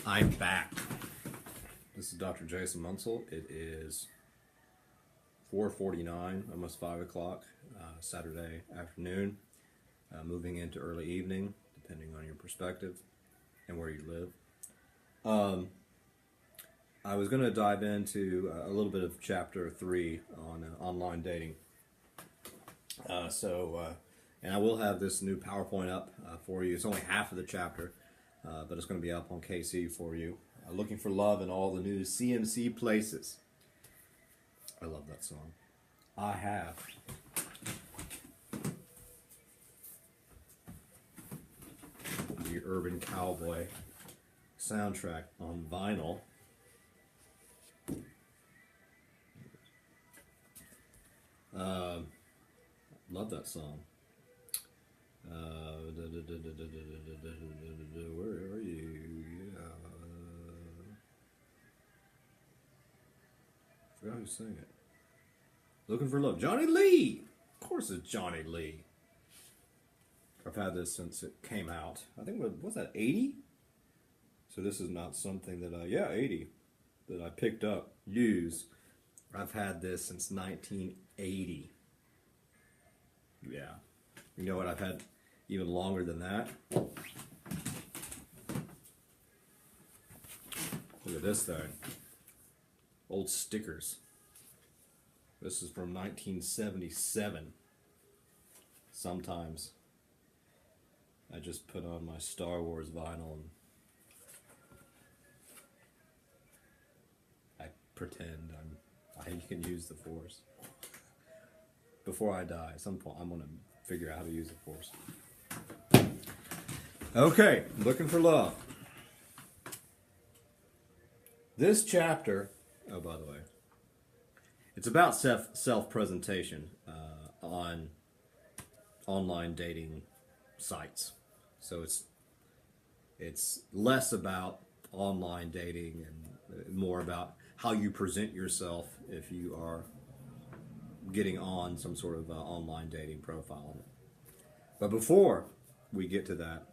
I'm back. This is Dr. Jason Munsell. It is 4:49, almost 5 o'clock, Saturday afternoon, moving into early evening, depending on your perspective and where you live. I was going to dive into a little bit of chapter 3 on online dating. And I will have this new PowerPoint up for you. It's only half of the chapter, but it's going to be up on KC for you. Looking for love in all the new CMC places. I love that song. I have the Urban Cowboy soundtrack on vinyl. Love that song. Where are you? Forgot who sang it. Looking for Love. Johnny Lee! Of course it's Johnny Lee. I've had this since it came out. I think, what was that, 80? So this is not something that 80, that I picked up, used. I've had this since 1980. Yeah. You know what, I've had even longer than that. Look at this thing. Old stickers. This is from 1977. Sometimes I just put on my Star Wars vinyl and I pretend I can use the Force. Before I die, at some point I'm gonna figure out how to use the Force. Okay, Looking for Love. This chapter, oh, by the way, it's about self-presentation on online dating sites. So it's less about online dating and more about how you present yourself if you are getting on some sort of online dating profile. But before we get to that,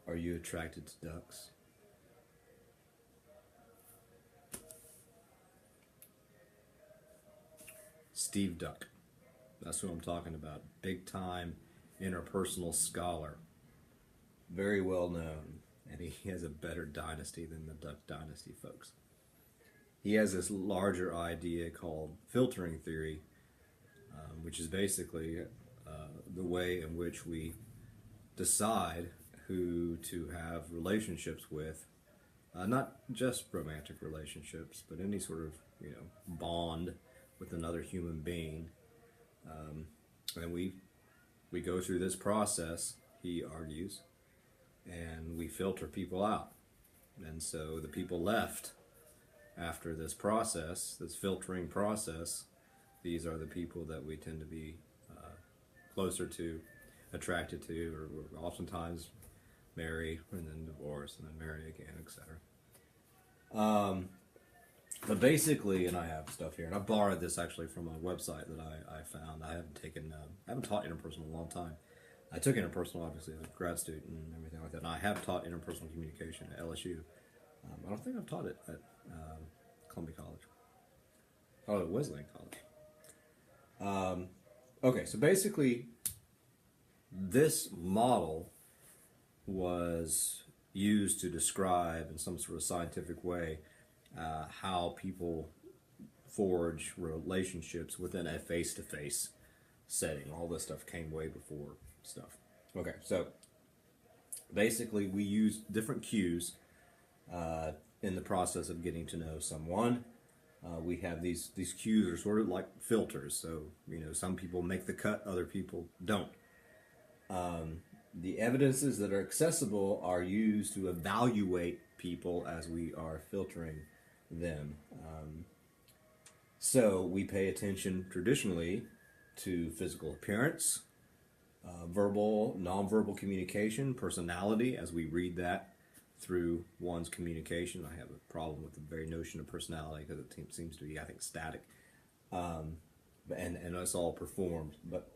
are you attracted to ducks? Steve Duck. That's who I'm talking about. Big time interpersonal scholar. Very well known. And he has a better dynasty than the Duck Dynasty folks. He has this larger idea called filtering theory, which is basically the way in which we decide who to have relationships with, not just romantic relationships, but any sort of bond with another human being. And we go through this process, he argues, and we filter people out. And so the people left after this process, this filtering process, these are the people that we tend to be closer to, attracted to, or oftentimes marry and then divorce and then marry again, etc. But basically, and I have stuff here, and I borrowed this actually from a website that I found. I haven't taught interpersonal in a long time. I took interpersonal, obviously, as a grad student and everything like that, and I have taught interpersonal communication at LSU. I don't think I've taught it at Columbia College. I taught it at Wesleyan College. Okay, so basically, this model was used to describe in some sort of scientific way how people forge relationships within a face-to-face setting. All this stuff came way before stuff. Okay, so basically we use different cues in the process of getting to know someone. We have these cues are sort of like filters. So some people make the cut, other people don't. The evidences that are accessible are used to evaluate people as we are filtering them. So we pay attention traditionally to physical appearance, verbal, nonverbal communication, personality, as we read that through one's communication. I have a problem with the very notion of personality because it seems to be, I think, static. And it's all performed. But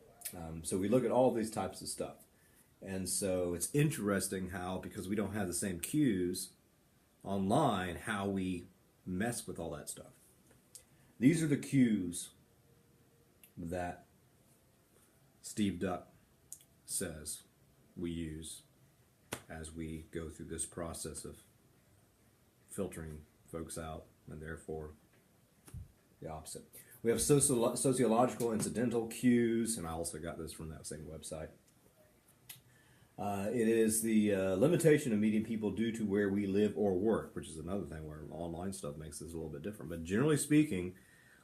so we look at all these types of stuff. And so it's interesting how, because we don't have the same cues online, how we mess with all that stuff. These are the cues that Steve Duck says we use as we go through this process of filtering folks out, and therefore the opposite. We have sociological incidental cues, and I also got this from that same website. It is the limitation of meeting people due to where we live or work, which is another thing where online stuff makes this a little bit different. But generally speaking,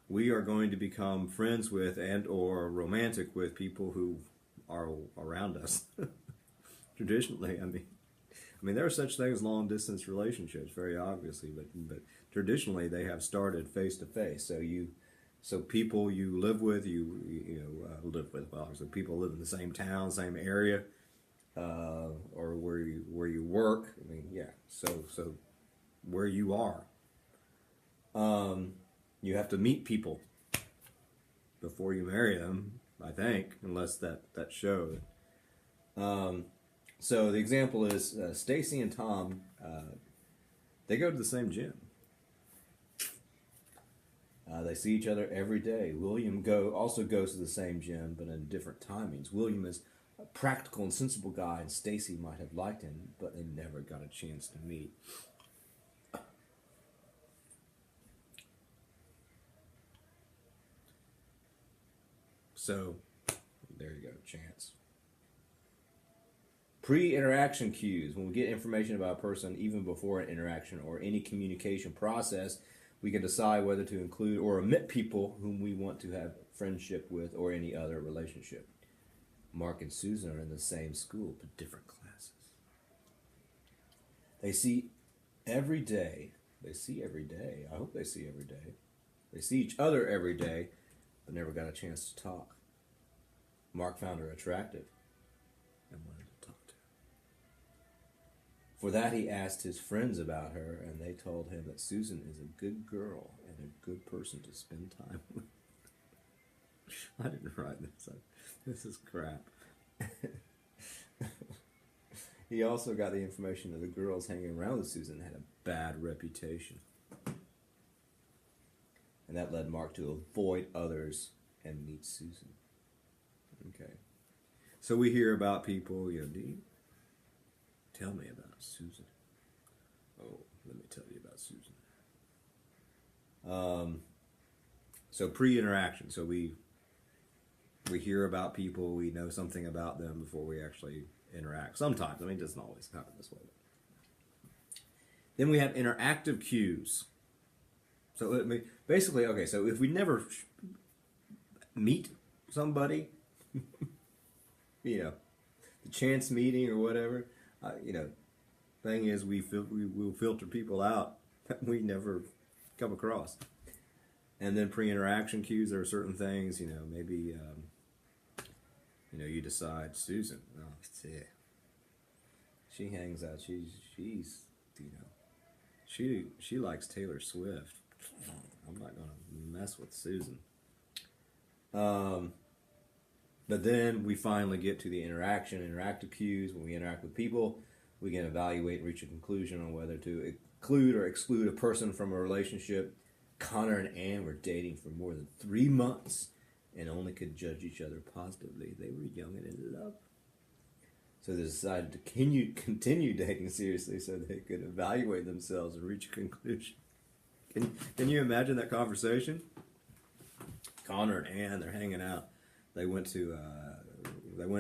we are going to become friends with and or romantic with people who are around us. Traditionally, I mean, there are such things as long distance relationships, very obviously, but traditionally they have started face to face. So people you live with, so people live in the same town, same area, or where you work. I mean, yeah. So where you are, you have to meet people before you marry them, I think, unless that show. So the example is Stacy and Tom. They go to the same gym. They see each other every day. William also goes to the same gym, but in different timings. William is a practical and sensible guy, and Stacy might have liked him, but they never got a chance to meet. So, there you go, chance. Pre-interaction cues. When we get information about a person, even before an interaction or any communication process, we can decide whether to include or omit people whom we want to have friendship with or any other relationship. Mark and Susan are in the same school, but different classes. They see every day. I hope they see every day. They see each other every day, but never got a chance to talk. Mark found her attractive and wanted to talk to her. For that, he asked his friends about her, and they told him that Susan is a good girl and a good person to spend time with. I didn't write this. This is crap. He also got the information that the girls hanging around with Susan had a bad reputation. And that led Mark to avoid others and meet Susan. Okay. So we hear about people, do you tell me about Susan? Oh, let me tell you about Susan. So pre-interaction. So we hear about people, we know something about them before we actually interact. Sometimes, it doesn't always happen this way. Then we have interactive cues. So basically, okay, so if we never meet somebody, the chance meeting or whatever, thing is we will filter people out that we never come across. And then pre-interaction cues, there are certain things, maybe, you decide, Susan, yeah, she hangs out, she's she likes Taylor Swift. I'm not going to mess with Susan. But then we finally get to the interactive cues. When we interact with people, we can evaluate and reach a conclusion on whether to include or exclude a person from a relationship. Connor and Anne were dating for more than 3 months and only could judge each other positively. They were young and in love. So they decided to continue dating seriously so they could evaluate themselves and reach a conclusion. Can you imagine that conversation? Connor and Anne, they're hanging out. They went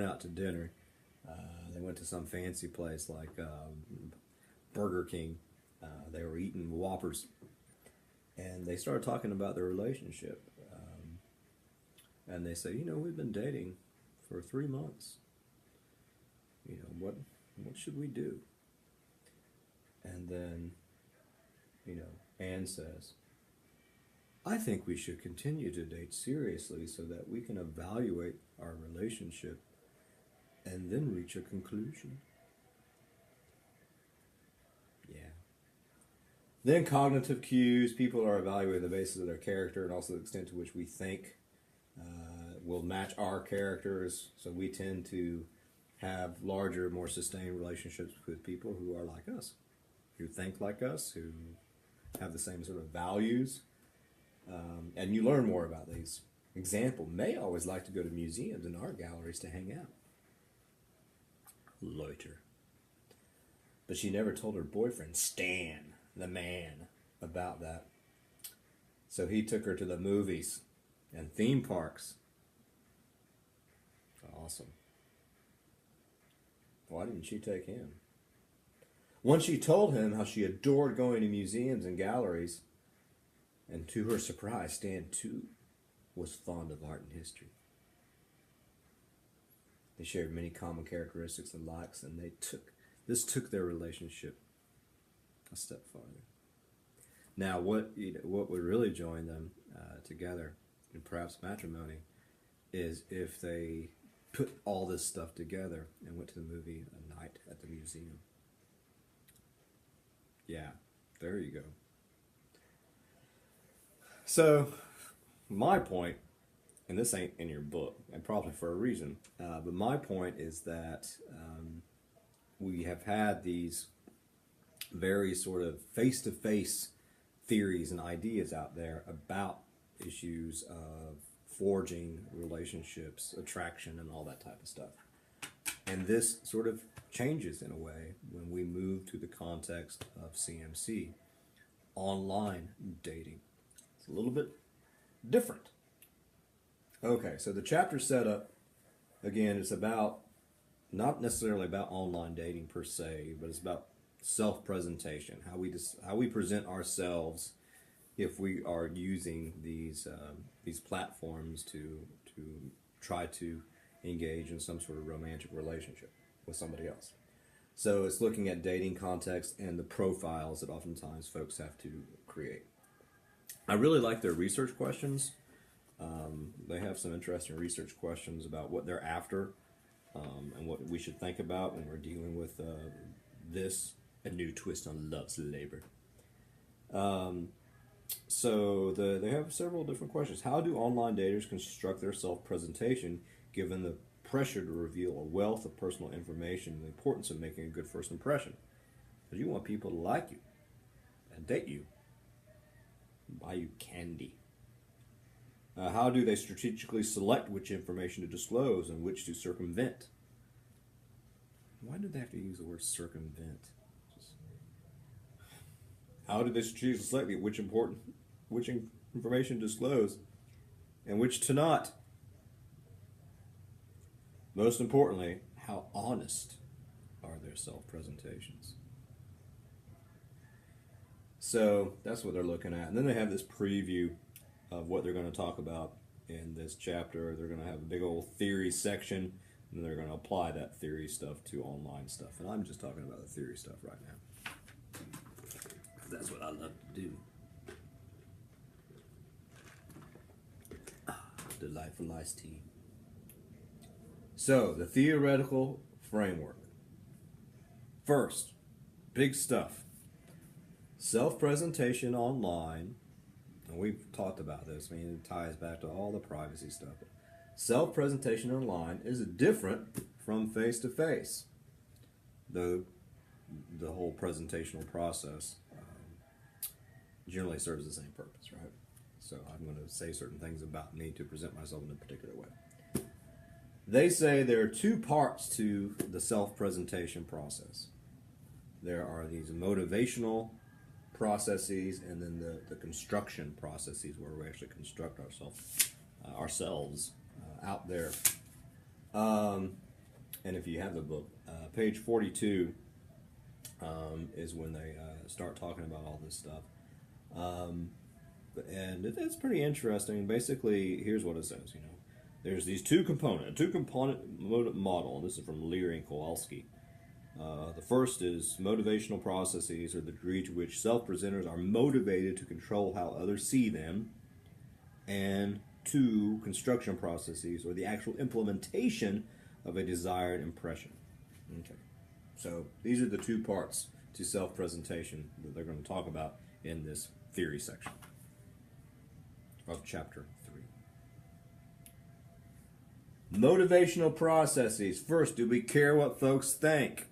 out to dinner. They went to some fancy place like Burger King. They were eating Whoppers. And they started talking about their relationship. And they said, we've been dating for 3 months. What should we do? And then, Anne says, I think we should continue to date seriously so that we can evaluate our relationship and then reach a conclusion. Yeah. Then cognitive cues. People are evaluating the basis of their character and also the extent to which we think will match our characters. So we tend to have larger, more sustained relationships with people who are like us, who think like us, who have the same sort of values. And you learn more about these. Example, May always liked to go to museums and art galleries to hang out. Loiter. But she never told her boyfriend, Stan, the man, about that. So he took her to the movies and theme parks. Awesome. Why didn't she take him? Once she told him how she adored going to museums and galleries, and to her surprise, Stan too was fond of art and history. They shared many common characteristics and likes, and this took their relationship a step farther. Now, what would really join them together, in perhaps matrimony, is if they put all this stuff together and went to the movie a night at the museum. Yeah, there you go. So, my point, and this ain't in your book, and probably for a reason, but my point is that we have had these very sort of face-to-face theories and ideas out there about issues of forging relationships, attraction, and all that type of stuff. And this sort of changes in a way when we move to the context of CMC, online dating. It's a little bit different. Okay, so the chapter setup, again, is about, not necessarily about online dating per se, but it's about self-presentation, how we present ourselves if we are using these platforms to try to engage in some sort of romantic relationship with somebody else. So it's looking at dating context and the profiles that oftentimes folks have to create. I really like their research questions. They have some interesting research questions about what they're after and what we should think about when we're dealing with this, a new twist on love's labor. So they have several different questions. How do online daters construct their self-presentation given the pressure to reveal a wealth of personal information and the importance of making a good first impression? Because you want people to like you and date you, and buy you candy. How do they strategically select which information to disclose and which to circumvent? Why do they have to use the word circumvent? How do they strategically select which information to disclose and which to not? Most importantly, how honest are their self-presentations? So that's what they're looking at. And then they have this preview of what they're going to talk about in this chapter. They're going to have a big old theory section, and they're going to apply that theory stuff to online stuff. And I'm just talking about the theory stuff right now. That's what I love to do. Delightful iced tea. So, the theoretical framework. First, big stuff. Self-presentation online, and we've talked about this, I mean, it ties back to all the privacy stuff. Self-presentation online is different from face-to-face. The whole presentational process generally serves the same purpose, right? So I'm going to say certain things about me to present myself in a particular way. They say there are two parts to the self-presentation process. There are these motivational processes and then the construction processes where we actually construct ourselves out there. And if you have the book, page 42 is when they start talking about all this stuff. And it's pretty interesting. Basically, here's what it says, There's these two component model, and this is from Leary and Kowalski. The first is motivational processes, or the degree to which self-presenters are motivated to control how others see them, and two, construction processes, or the actual implementation of a desired impression. Okay, so these are the two parts to self-presentation that they're going to talk about in this theory section of chapter 3. Motivational processes. First, do we care what folks think?